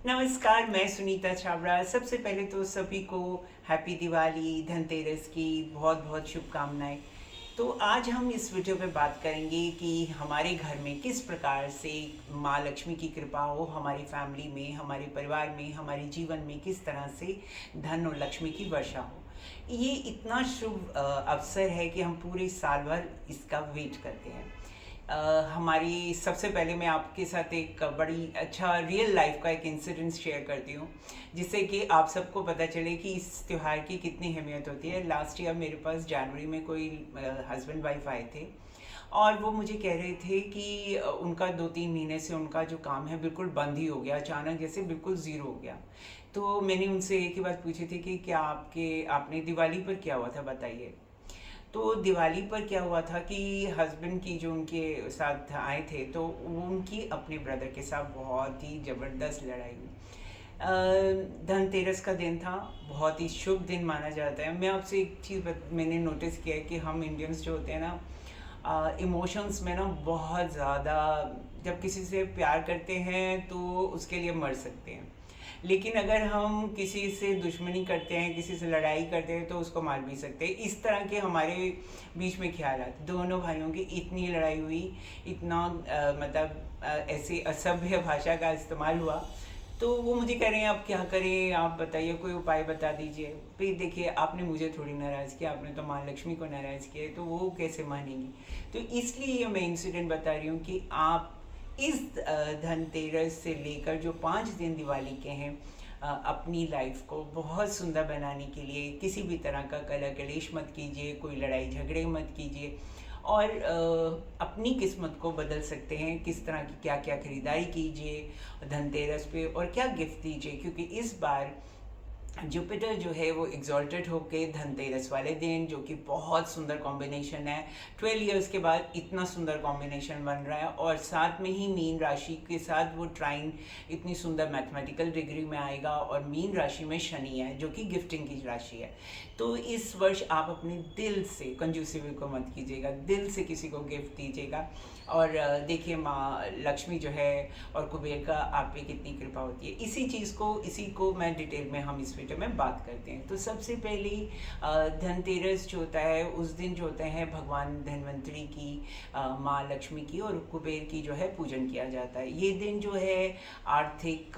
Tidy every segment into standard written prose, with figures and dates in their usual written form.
नमस्कार, मैं सुनीता छाबड़ा। सबसे पहले तो सभी को हैप्पी दिवाली, धनतेरस की बहुत बहुत शुभकामनाएं। तो आज हम इस वीडियो में बात करेंगे कि हमारे घर में किस प्रकार से माँ लक्ष्मी की कृपा हो, हमारी फैमिली में, हमारे परिवार में, हमारे जीवन में किस तरह से धन और लक्ष्मी की वर्षा हो। ये इतना शुभ अवसर है कि हम पूरे साल भर इसका वेट करते हैं। हमारी सबसे पहले मैं आपके साथ एक बड़ी अच्छा रियल लाइफ का एक इंसिडेंट शेयर करती हूँ, जिससे कि आप सबको पता चले कि इस त्यौहार की कितनी अहमियत होती है। लास्ट ईयर मेरे पास जनवरी में कोई हस्बैंड वाइफ आए थे और वो मुझे कह रहे थे कि उनका 2-3 महीने से उनका जो काम है बिल्कुल बंद ही हो गया, अचानक जैसे बिल्कुल ज़ीरो हो गया। तो मैंने उनसे एक ही बात पूछी थी कि क्या आपने दिवाली पर क्या हुआ था बताइए। तो दिवाली पर क्या हुआ था कि हस्बैंड की जो उनके साथ आए थे, तो वो उनकी अपने ब्रदर के साथ बहुत ही ज़बरदस्त लड़ाई हुई। धनतेरस का दिन था, बहुत ही शुभ दिन माना जाता है। मैं आपसे एक चीज़ मैंने नोटिस किया है कि हम इंडियंस जो होते हैं ना, इमोशंस में ना बहुत ज़्यादा, जब किसी से प्यार करते हैं तो उसके लिए मर सकते हैं, लेकिन अगर हम किसी से दुश्मनी करते हैं, किसी से लड़ाई करते हैं, तो उसको मार भी सकते हैं। इस तरह के हमारे बीच में ख्याल आते। दोनों भाइयों की इतनी लड़ाई हुई, इतना ऐसे असभ्य भाषा का इस्तेमाल हुआ। तो वो मुझे कह रहे हैं अब क्या करें, आप बताइए, कोई उपाय बता दीजिए। फिर देखिए, आपने मुझे थोड़ी नाराज़ किया, आपने तो माँ लक्ष्मी को नाराज़ किया है, तो वो कैसे मानेंगी। तो इसलिए ये मैं इंसिडेंट बता रही हूँ कि आप इस धनतेरस से लेकर जो 5 दिन दिवाली के हैं, अपनी लाइफ को बहुत सुंदर बनाने के लिए किसी भी तरह का कलह कलेश मत कीजिए, कोई लड़ाई झगड़े मत कीजिए, और अपनी किस्मत को बदल सकते हैं। किस तरह की क्या क्या खरीदारी कीजिए धनतेरस पे और क्या गिफ्ट दीजिए, क्योंकि इस बार जुपिटर जो है वो एग्जॉल्टेड होके धनतेरस वाले दिन, जो कि बहुत सुंदर कॉम्बिनेशन है। 12 इयर्स के बाद इतना सुंदर कॉम्बिनेशन बन रहा है, और साथ में ही मीन राशि के साथ वो ट्राइन इतनी सुंदर मैथमेटिकल डिग्री में आएगा, और मीन राशि में शनि है जो कि गिफ्टिंग की राशि है। तो इस वर्ष आप अपने दिल से कंजूसी को मत कीजिएगा, दिल से किसी को गिफ्ट दीजिएगा। और देखिए, माँ लक्ष्मी जो है और कुबेर का आप पे कितनी कृपा होती है। इसी को मैं डिटेल में हम इस वीडियो में बात करते हैं। तो सबसे पहले धनतेरस जो होता है, उस दिन जो होता है भगवान धन्वंतरी की, माँ लक्ष्मी की और कुबेर की जो है पूजन किया जाता है। ये दिन जो है आर्थिक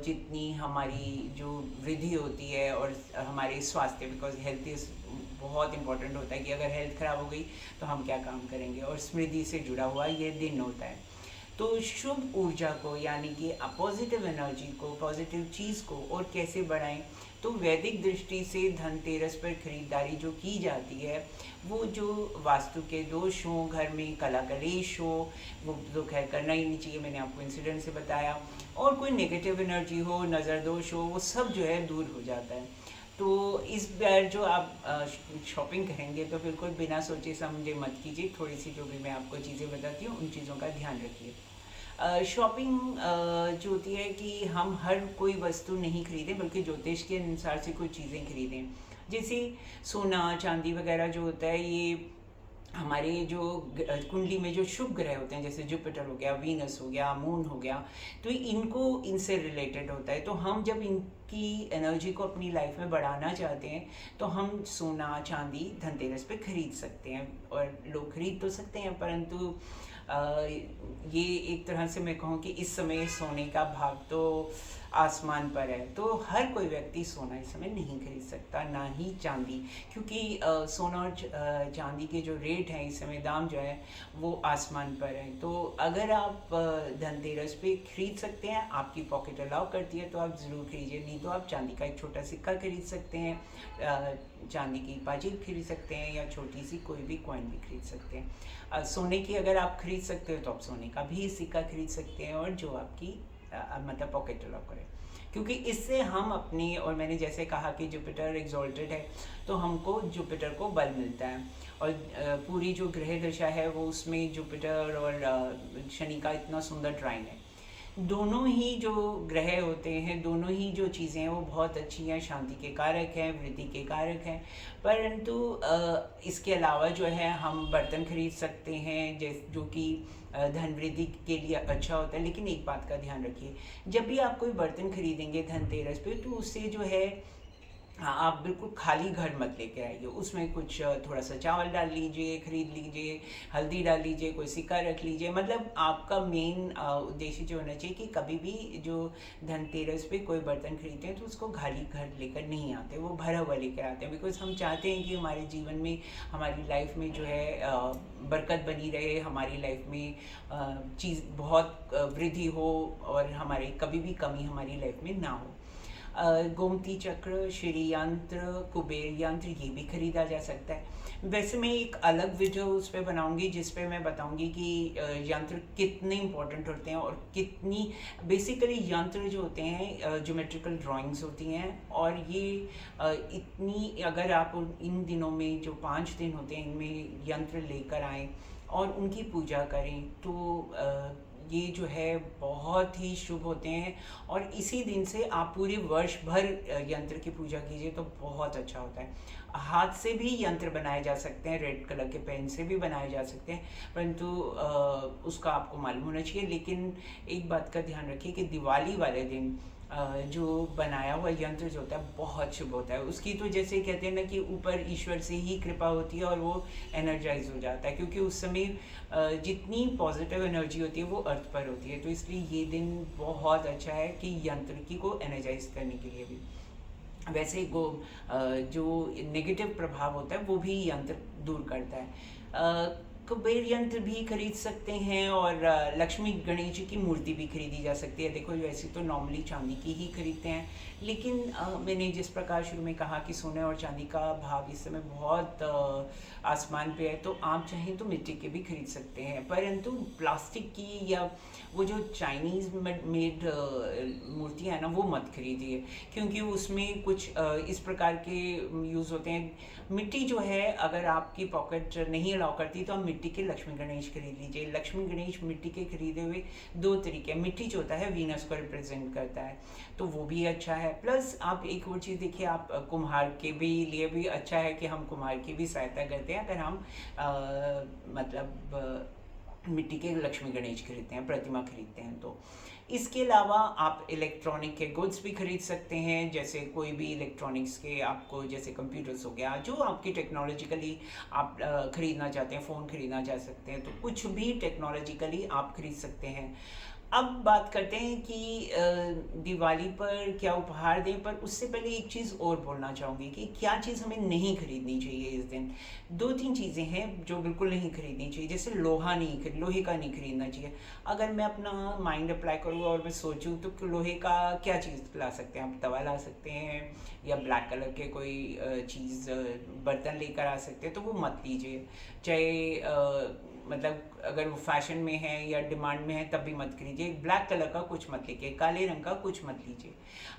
जितनी हमारी जो वृद्धि होती है, और हमारे स्वास्थ्य, बिकॉज हेल्थ इज बहुत इंपॉर्टेंट होता है कि अगर हेल्थ ख़राब हो गई तो हम क्या काम करेंगे, और स्मृति से जुड़ा हुआ ये दिन होता है। तो शुभ ऊर्जा को, यानी कि पॉजिटिव एनर्जी को, पॉजिटिव चीज़ को और कैसे बढ़ाएं। तो वैदिक दृष्टि से धनतेरस पर खरीदारी जो की जाती है, वो जो वास्तु के दोष हों, घर में कला कलेश हो, वो तो खैर करना ही नहीं चाहिए, मैंने आपको इंसिडेंट से बताया। और कोई नेगेटिव एनर्जी हो, नज़र दोष हो, वो सब जो है दूर हो जाता है। तो इस बार जो आप शॉपिंग करेंगे तो बिल्कुल बिना सोचे समझे मत कीजिए। थोड़ी सी जो भी मैं आपको चीज़ें बताती हूँ, उन चीज़ों का ध्यान रखिए। शॉपिंग जो होती है कि हम हर कोई वस्तु नहीं खरीदें, बल्कि ज्योतिष के अनुसार से कुछ चीज़ें खरीदें। जैसे सोना चांदी वगैरह जो होता है, ये हमारे जो कुंडली में जो शुभ ग्रह होते हैं, जैसे जुपिटर हो गया, वीनस हो गया, मून हो गया, तो इनसे रिलेटेड होता है। तो हम जब इनकी एनर्जी को अपनी लाइफ में बढ़ाना चाहते हैं, तो हम सोना चांदी धनतेरस पे खरीद सकते हैं। और लोग खरीद तो सकते हैं, परंतु ये एक तरह से मैं कहूँ कि इस समय सोने का भाव तो आसमान पर है। तो हर कोई व्यक्ति सोना इस समय नहीं खरीद सकता, ना ही चांदी, क्योंकि सोना और चांदी के जो रेट हैं इस समय, दाम जो है वो आसमान पर है। तो अगर आप धनतेरस पे खरीद सकते हैं, आपकी पॉकेट अलाउ करती है, तो आप ज़रूर खरीदिए। नहीं तो आप चांदी का एक छोटा सिक्का खरीद सकते हैं, चांदी की पाजेब खरीद सकते हैं, या छोटी सी कोई भी कॉइन भी खरीद सकते हैं। सोने की अगर आप खरीद सकते हो तो आप सोने का भी सिक्का खरीद सकते हैं, और जो आपकी मतलब पॉकेट अलाउ करें, क्योंकि इससे हम अपनी, और मैंने जैसे कहा कि जुपिटर एग्जॉल्टेड है, तो हमको जुपिटर को बल मिलता है। और पूरी जो ग्रह दशा है वो, उसमें जुपिटर और शनि का इतना सुंदर ट्राइन है। दोनों ही जो ग्रह होते हैं, दोनों ही जो चीज़ें हैं वो बहुत अच्छी हैं, शांति के कारक हैं, वृद्धि के कारक हैं। परंतु इसके अलावा जो है हम बर्तन खरीद सकते हैं जो कि धन वृद्धि के लिए अच्छा होता है। लेकिन एक बात का ध्यान रखिए, जब भी आप कोई बर्तन खरीदेंगे धनतेरस पे, तो उससे जो है, हाँ, आप बिल्कुल खाली घर मत लेके आइए। उसमें कुछ थोड़ा सा चावल डाल लीजिए, खरीद लीजिए, हल्दी डाल लीजिए, कोई सिक्का रख लीजिए। मतलब आपका मेन उद्देश्य जो होना चाहिए कि कभी भी जो धनतेरस पे कोई बर्तन खरीदते हैं तो उसको खाली घर लेकर नहीं आते, वो भरा हुआ लेकर आते हैं। बिकॉज हम चाहते हैं कि हमारे जीवन में, हमारी लाइफ में जो है बरकत बनी रहे, हमारी लाइफ में चीज़ बहुत वृद्धि हो, और हमारे कभी भी कमी हमारी लाइफ में ना हो। गोमती चक्र, श्री यंत्र, कुबेर यंत्र, ये भी खरीदा जा सकता है। वैसे मैं एक अलग वीडियो उस पर बनाऊंगी जिस पे मैं बताऊंगी कि यंत्र कितने इंपॉर्टेंट होते हैं, और कितनी बेसिकली यंत्र जो होते हैं ज्योमेट्रिकल ड्राइंग्स होती हैं। और ये इतनी, अगर आप इन दिनों में जो 5 दिन होते हैं इनमें यंत्र लेकर आएँ और उनकी पूजा करें, तो ये जो है बहुत ही शुभ होते हैं। और इसी दिन से आप पूरे वर्ष भर यंत्र की पूजा कीजिए तो बहुत अच्छा होता है। हाथ से भी यंत्र बनाए जा सकते हैं, रेड कलर के पेन से भी बनाए जा सकते हैं, परंतु उसका आपको मालूम होना चाहिए। लेकिन एक बात का ध्यान रखिए कि दिवाली वाले दिन जो बनाया हुआ यंत्र जो होता है बहुत शुभ होता है। उसकी तो जैसे कहते हैं ना कि ऊपर ईश्वर से ही कृपा होती है और वो एनर्जाइज हो जाता है, क्योंकि उस समय जितनी पॉजिटिव एनर्जी होती है वो अर्थ पर होती है। तो इसलिए ये दिन बहुत अच्छा है कि यंत्र की को एनर्जाइज करने के लिए भी। वैसे जो नेगेटिव प्रभाव होता है वो भी यंत्र दूर करता है। कुबेर यंत्र भी खरीद सकते हैं, और लक्ष्मी गणेश जी की मूर्ति भी खरीदी जा सकती है। देखो वैसे तो नॉर्मली चांदी की ही खरीदते हैं, लेकिन मैंने जिस प्रकार शुरू में कहा कि सोने और चांदी का भाव इस समय बहुत आसमान पे है, तो आप चाहें तो मिट्टी के भी खरीद सकते हैं। परंतु प्लास्टिक की या वो जो चाइनीज़ मेड मूर्तियाँ हैं ना, वो मत खरीदिए, क्योंकि उसमें कुछ इस प्रकार के यूज़ होते हैं। मिट्टी जो है, अगर आपकी पॉकेट नहीं अलाउ करती तो आप मिट्टी के लक्ष्मी गणेश खरीद लीजिए। लक्ष्मी गणेश मिट्टी के खरीदे हुए दो तरीके, मिट्टी जो होता है वीनस को रिप्रेजेंट करता है, तो वो भी अच्छा है। प्लस आप एक और चीज़ देखिए, आप कुम्हार के भी लिए भी अच्छा है कि हम कुम्हार की भी सहायता करते हैं, अगर हम मिट्टी के लक्ष्मी गणेश खरीदते हैं, प्रतिमा खरीदते हैं। तो इसके अलावा आप इलेक्ट्रॉनिक के गुड्स भी खरीद सकते हैं, जैसे कोई भी इलेक्ट्रॉनिक्स के आपको, जैसे कंप्यूटर्स हो गया, जो आपकी टेक्नोलॉजिकली आप खरीदना चाहते हैं, फ़ोन खरीदना चाह सकते हैं, तो कुछ भी टेक्नोलॉजिकली आप खरीद सकते हैं। अब बात करते हैं कि दिवाली पर क्या उपहार दें, पर उससे पहले एक चीज़ और बोलना चाहूँगी कि क्या चीज़ हमें नहीं खरीदनी चाहिए इस दिन। 2-3 चीज़ें हैं जो बिल्कुल नहीं खरीदनी चाहिए, जैसे लोहे का नहीं खरीदना चाहिए। अगर मैं अपना माइंड अप्लाई करूँ और मैं सोचूँ तो लोहे का क्या चीज़ ला सकते हैं, आप तवा ला सकते हैं, या ब्लैक कलर के कोई चीज़ बर्तन लेकर आ सकते हैं, तो वो मत लीजिए। चाहे मतलब अगर वो फैशन में है या डिमांड में है तब भी मत खरीदिए। ब्लैक कलर का कुछ मत लीजिए, काले रंग का कुछ मत लीजिए।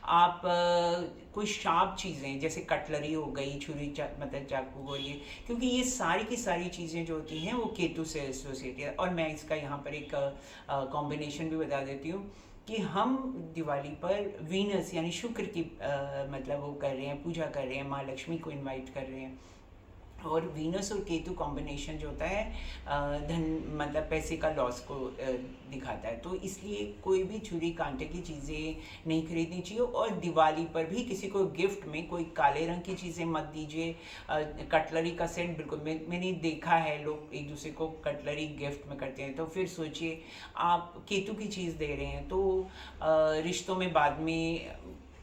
आप कुछ शार्प चीज़ें जैसे कटलरी हो गई, मतलब चाकू हो, ये, क्योंकि ये सारी की सारी चीज़ें जो होती हैं वो केतु से एसोसिएटेड है। और मैं इसका यहाँ पर एक कॉम्बिनेशन भी बता देती हूँ कि हम दिवाली पर वीनस यानी शुक्र की मतलब वो कर रहे हैं, पूजा कर रहे हैं, माँ लक्ष्मी को इनवाइट कर रहे हैं। और वीनस और केतु कॉम्बिनेशन जो होता है धन मतलब पैसे का लॉस को दिखाता है। तो इसलिए कोई भी छुरी कांटे की चीज़ें नहीं खरीदनी चाहिए। और दिवाली पर भी किसी को गिफ्ट में कोई काले रंग की चीज़ें मत दीजिए। कटलरी का सेट बिल्कुल, मैंने देखा है लोग एक दूसरे को कटलरी गिफ्ट में करते हैं, तो फिर सोचिए आप केतु की चीज़ दे रहे हैं तो रिश्तों में बाद में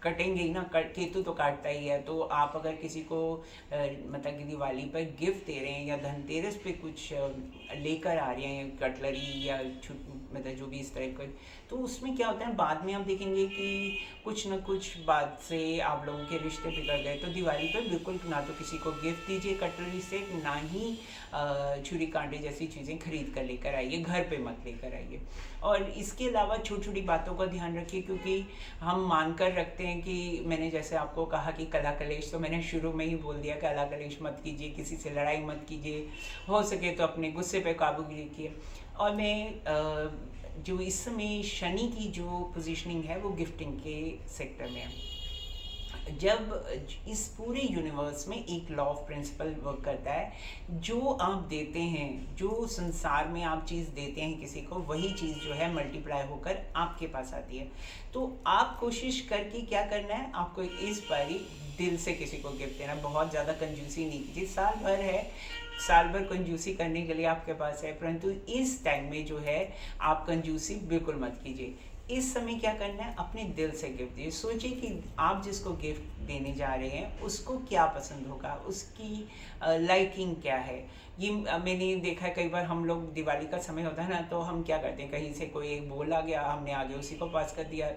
कटेंगे ही ना, केतु तो काटता ही है। तो आप अगर किसी को मतलब कि दिवाली पर गिफ्ट दे रहे हैं या धनतेरस पे कुछ लेकर आ रहे हैं कटलरी या मतलब जो भी इस तरह का, तो उसमें क्या होता है बाद में आप देखेंगे कि कुछ न कुछ बात से आप लोगों के रिश्ते बिगड़ गए। तो दिवाली पर बिल्कुल ना तो किसी को गिफ्ट दीजिए कटलरी से, ना ही छुरी कांटे जैसी चीज़ें खरीद कर लेकर आइए, घर पे मत लेकर आइए। और इसके अलावा छोटी छोटी बातों का ध्यान रखिए, क्योंकि हम मानकर रखते हैं कि मैंने जैसे आपको कहा कि कला कलेश, तो मैंने शुरू में ही बोल दिया कला कलेश मत कीजिए, किसी से लड़ाई मत कीजिए, हो सके तो अपने गुस्से पे काबू कीजिए। और मैं जो इस समय शनि की जो पोजीशनिंग है वो गिफ्टिंग के सेक्टर में है। जब इस पूरे यूनिवर्स में एक लॉ ऑफ प्रिंसिपल वर्क करता है, जो आप देते हैं, जो संसार में आप चीज़ देते हैं किसी को, वही चीज़ जो है मल्टीप्लाई होकर आपके पास आती है। तो आप कोशिश करके क्या करना है, आपको इस बारी दिल से किसी को गिफ्ट देना, बहुत ज़्यादा कंजूसी नहीं कीजिए। साल भर है, साल भर कंजूसी करने के लिए आपके पास है, परंतु इस टाइम में जो है आप कंजूसी बिल्कुल मत कीजिए। इस समय क्या करना है, अपने दिल से गिफ्ट दिए। सोचिए कि आप जिसको गिफ्ट देने जा रहे हैं उसको क्या पसंद होगा, उसकी लाइकिंग क्या है। ये मैंने देखा है कई बार, हम लोग दिवाली का समय होता है ना, तो हम क्या करते हैं, कहीं से कोई एक बोल आ गया, हमने आगे उसी को पास कर दिया।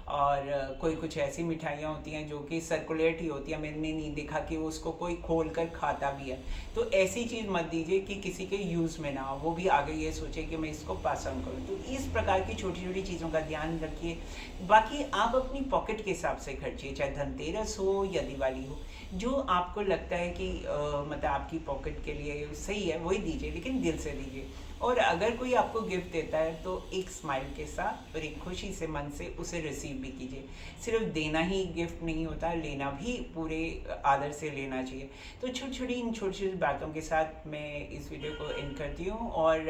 और कोई कुछ ऐसी मिठाइयाँ होती हैं जो कि सर्कुलेट ही होती है, मैंने नहीं देखा कि उसको कोई खोल कर खाता भी है। तो ऐसी चीज़ मत दीजिए कि किसी के यूज़ में ना हो, वो भी आगे ये सोचे कि मैं इसको पास ऑन करूँ। तो इस प्रकार की छोटी छोटी चीज़ों का ध्यान रखिए। बाकी आप अपनी पॉकेट के हिसाब से खर्चिए, चाहे धनतेरस हो या दिवाली हो, जो आपको लगता है कि मतलब आपकी पॉकेट के लिए सही है वही दीजिए, लेकिन दिल से दीजिए। और अगर कोई आपको गिफ्ट देता है तो एक स्माइल के साथ और एक खुशी से मन से उसे रिसीव भी कीजिए। सिर्फ देना ही गिफ्ट नहीं होता, लेना भी पूरे आदर से लेना चाहिए। तो इन छोटी छोटी बातों के साथ मैं इस वीडियो को एंड करती हूँ। और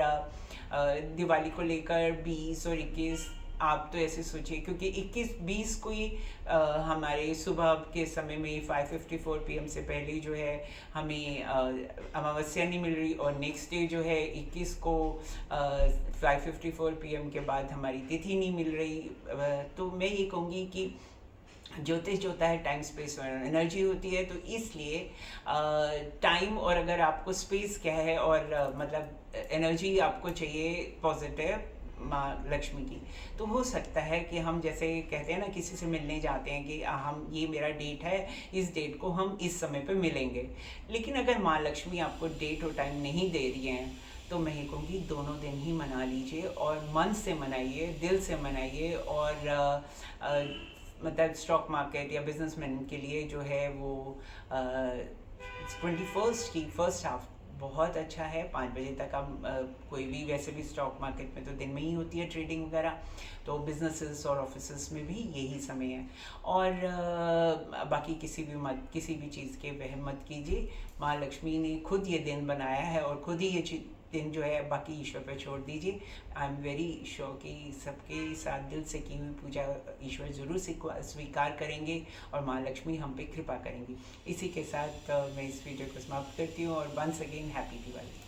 दिवाली को लेकर 20 और 21 आप तो ऐसे सोचिए, क्योंकि 21-20 को ही हमारे सुबह के समय में 5:54 PM से पहले जो है हमें अमावस्या नहीं मिल रही, और नेक्स्ट डे जो है 21 को 5:54 PM के बाद हमारी तिथि नहीं मिल रही। तो मैं ये कहूँगी कि ज्योतिष जो होता है टाइम स्पेस और एनर्जी होती है, तो इसलिए टाइम और अगर आपको स्पेस क्या है और मतलब एनर्जी आपको चाहिए पॉजिटिव माँ लक्ष्मी की, तो हो सकता है कि हम जैसे कहते हैं ना, किसी से मिलने जाते हैं कि हम ये मेरा डेट है, इस डेट को हम इस समय पे मिलेंगे। लेकिन अगर माँ लक्ष्मी आपको डेट और टाइम नहीं दे रही हैं, तो मैं ये कहूँगी दोनों दिन ही मना लीजिए, और मन से मनाइए, दिल से मनाइए। और मतलब स्टॉक मार्केट या बिजनेसमैन के लिए जो है वो 21st की फर्स्ट हाफ बहुत अच्छा है। 5 बजे तक हम कोई भी, वैसे भी स्टॉक मार्केट में तो दिन में ही होती है ट्रेडिंग वगैरह, तो बिजनेसेस और ऑफिसेस में भी यही समय है। और बाकी किसी भी चीज़ के वहम मत कीजिए। माँ लक्ष्मी ने खुद ये दिन बनाया है, और खुद ही ये दिन जो है बाकी ईश्वर पर छोड़ दीजिए। आई एम वेरी श्योर कि सबके साथ दिल से की हुई पूजा ईश्वर ज़रूर स्वीकार करेंगे, और माँ लक्ष्मी हम पे कृपा करेंगी। इसी के साथ मैं इस वीडियो को समाप्त करती हूँ, और वंस अगेन हैप्पी दिवाली।